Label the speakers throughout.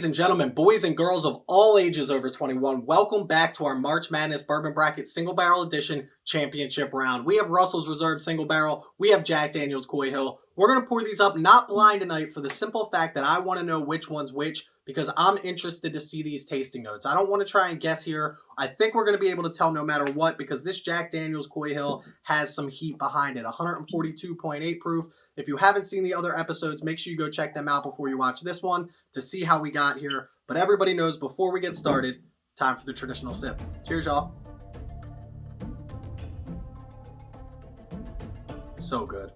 Speaker 1: Ladies and gentlemen, boys and girls of all ages over 21, welcome back to our March Madness Bourbon Bracket Single Barrel Edition Championship Round. We have Russell's Reserve Single Barrel. We have Jack Daniel's Coy Hill. We're going to pour these up not blind tonight for the simple fact that I want to know which one's which because I'm interested to see these tasting notes. I don't want to try and guess here. I think we're going to be able to tell no matter what because this Jack Daniel's Coy Hill has some heat behind it. 142.8 proof. If you haven't seen the other episodes, make sure you go check them out before you watch this one to see how we got here. But everybody knows before we get started, time for the traditional sip. Cheers, y'all. So good.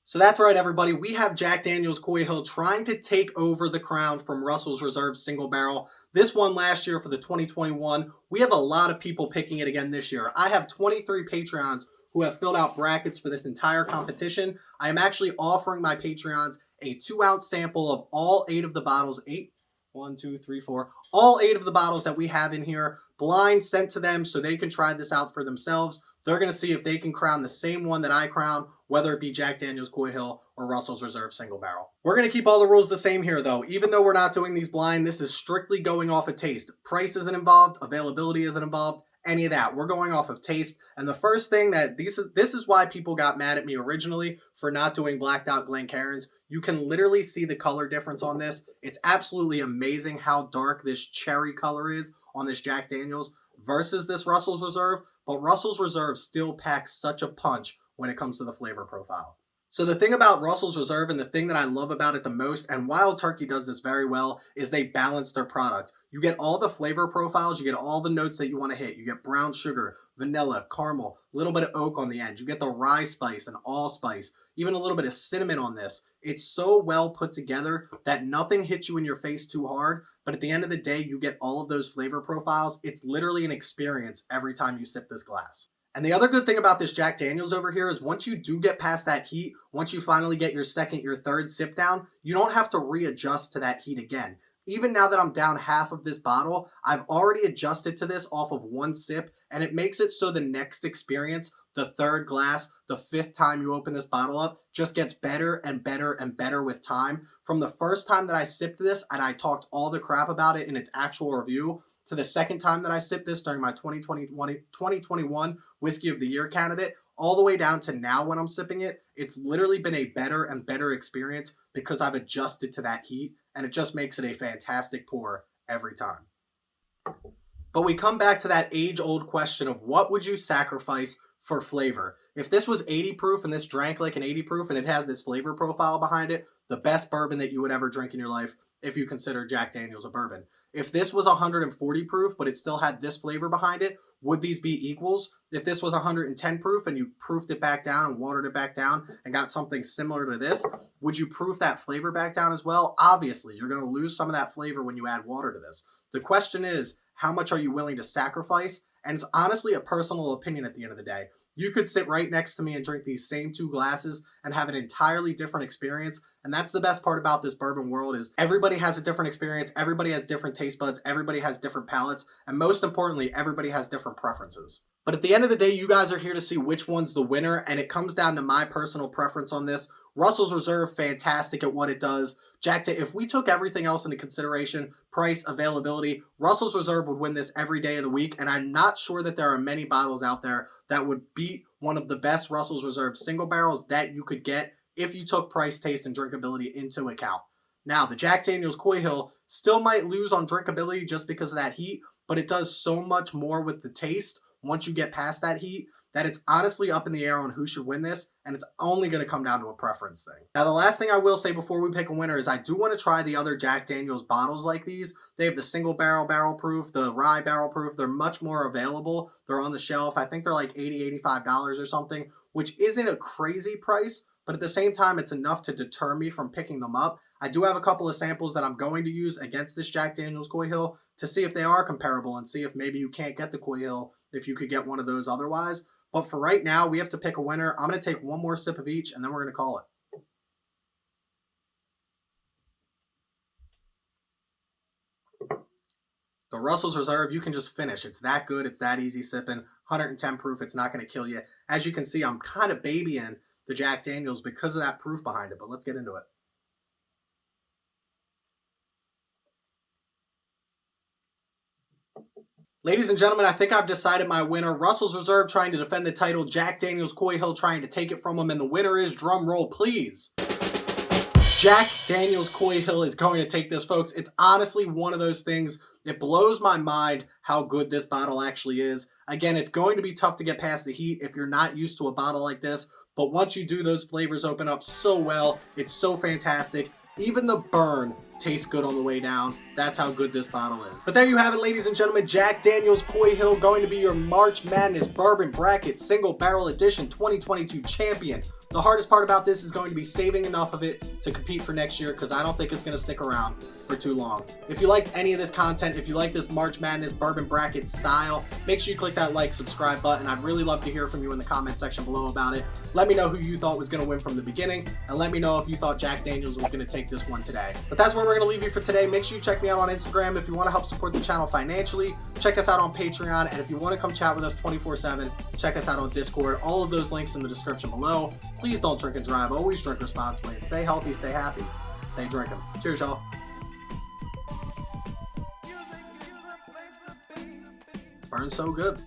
Speaker 1: So that's right, everybody. We have Jack Daniel's Coy Hill trying to take over the crown from Russell's Reserve Single Barrel. This one last year for the 2021. We have a lot of people picking it again this year. I have 23 Patreons who have filled out brackets for this entire competition. I am actually offering my Patreons a 2-ounce sample of all 8 of the bottles. 8? 1, 2, 3, 4. All 8 of the bottles that we have in here. Blind sent to them so they can try this out for themselves. They're going to see if they can crown the same one that I crown, whether it be Jack Daniel's Coy Hill or Russell's Reserve Single Barrel. We're going to keep all the rules the same here, though. Even though we're not doing these blind, this is strictly going off of taste. Price isn't involved. Availability isn't involved. Any of that. We're going off of taste. And the first thing that this is why people got mad at me originally for not doing blacked out Glencairns. You can literally see the color difference on this. It's absolutely amazing how dark this cherry color is on this Jack Daniel's versus this Russell's Reserve. But Russell's Reserve still packs such a punch when it comes to the flavor profile. So the thing about Russell's Reserve and the thing that I love about it the most, and Wild Turkey does this very well, is they balance their product. You get all the flavor profiles, you get all the notes that you want to hit. You get brown sugar, vanilla, caramel, a little bit of oak on the end. You get the rye spice and allspice, even a little bit of cinnamon on this. It's so well put together that nothing hits you in your face too hard, but at the end of the day, you get all of those flavor profiles. It's literally an experience every time you sip this glass. And the other good thing about this Jack Daniel's over here is once you do get past that heat, once you finally get your second, your third sip down, you don't have to readjust to that heat again. Even now that I'm down half of this bottle, I've already adjusted to this off of one sip, and it makes it so the next experience, the third glass, the 5th time you open this bottle up, just gets better and better and better with time. From the first time that I sipped this, and I talked all the crap about it in its actual review, to the second time that I sipped this during my 2021 Whiskey of the Year candidate, all the way down to now when I'm sipping it, it's literally been a better and better experience because I've adjusted to that heat, and it just makes it a fantastic pour every time. But we come back to that age-old question of what would you sacrifice for flavor? If this was 80 proof and this drank like an 80 proof and it has this flavor profile behind it, the best bourbon that you would ever drink in your life if you consider Jack Daniel's a bourbon. If this was 140 proof, but it still had this flavor behind it, would these be equals? If this was 110 proof and you proofed it back down and watered it back down and got something similar to this, would you proof that flavor back down as well? Obviously, you're going to lose some of that flavor when you add water to this. The question is, how much are you willing to sacrifice? And it's honestly a personal opinion at the end of the day. You could sit right next to me and drink these same 2 glasses and have an entirely different experience. And that's the best part about this bourbon world is everybody has a different experience. Everybody has different taste buds. Everybody has different palates. And most importantly, everybody has different preferences. But at the end of the day, you guys are here to see which one's the winner. And it comes down to my personal preference on this. Russell's Reserve, fantastic at what it does. If we took everything else into consideration, price, availability, Russell's Reserve would win this every day of the week. And I'm not sure that there are many bottles out there that would beat one of the best Russell's Reserve single barrels that you could get if you took price, taste, and drinkability into account. Now, the Jack Daniel's Coy Hill still might lose on drinkability just because of that heat, but it does so much more with the taste once you get past that heat that it's honestly up in the air on who should win this, and it's only going to come down to a preference thing. Now, the last thing I will say before we pick a winner is I do want to try the other Jack Daniel's bottles like these. They have the single barrel proof, the rye barrel proof. They're much more available. They're on the shelf. I think they're like $80, $85 or something, which isn't a crazy price, but at the same time, it's enough to deter me from picking them up. I do have a couple of samples that I'm going to use against this Jack Daniel's Coy Hill to see if they are comparable and see if maybe you can't get the Coy Hill if you could get one of those otherwise. But for right now, we have to pick a winner. I'm going to take one more sip of each, and then we're going to call it. The Russell's Reserve, you can just finish. It's that good. It's that easy sipping. 110 proof. It's not going to kill you. As you can see, I'm kind of babying the Jack Daniels because of that proof behind it, but let's get into it. Ladies and gentlemen, I think I've decided my winner. Russell's Reserve trying to defend the title. Jack Daniels Coy Hill trying to take it from him. And the winner is, drum roll please, Jack Daniels Coy Hill is going to take this, folks. It's honestly one of those things. It blows my mind how good this bottle actually is. Again, it's going to be tough to get past the heat if you're not used to a bottle like this. But once you do, those flavors open up so well. It's so fantastic. Even the burn tastes good on the way down. That's how good this bottle is. But there you have it, ladies and gentlemen. Jack Daniels Coy Hill going to be your March Madness Bourbon Bracket Single Barrel Edition 2022 champion. The hardest part about this is going to be saving enough of it to compete for next year, because I don't think it's going to stick around for too long. If you liked any of this content, if you like this March Madness Bourbon Bracket style, make sure you click that like, subscribe button. I'd really love to hear from you in the comment section below about it. Let me know who you thought was going to win from the beginning, and let me know if you thought Jack Daniels was going to take this one today. But that's where we're going to leave you for today. Make sure you check me out on Instagram if you want to help support the channel financially. Check us out on Patreon, and if you want to come chat with us 24/7, check us out on Discord. All of those links in the description below. Please don't drink and drive. Always drink responsibly. Stay healthy, stay happy, stay drinking. Cheers, y'all. Burns so good.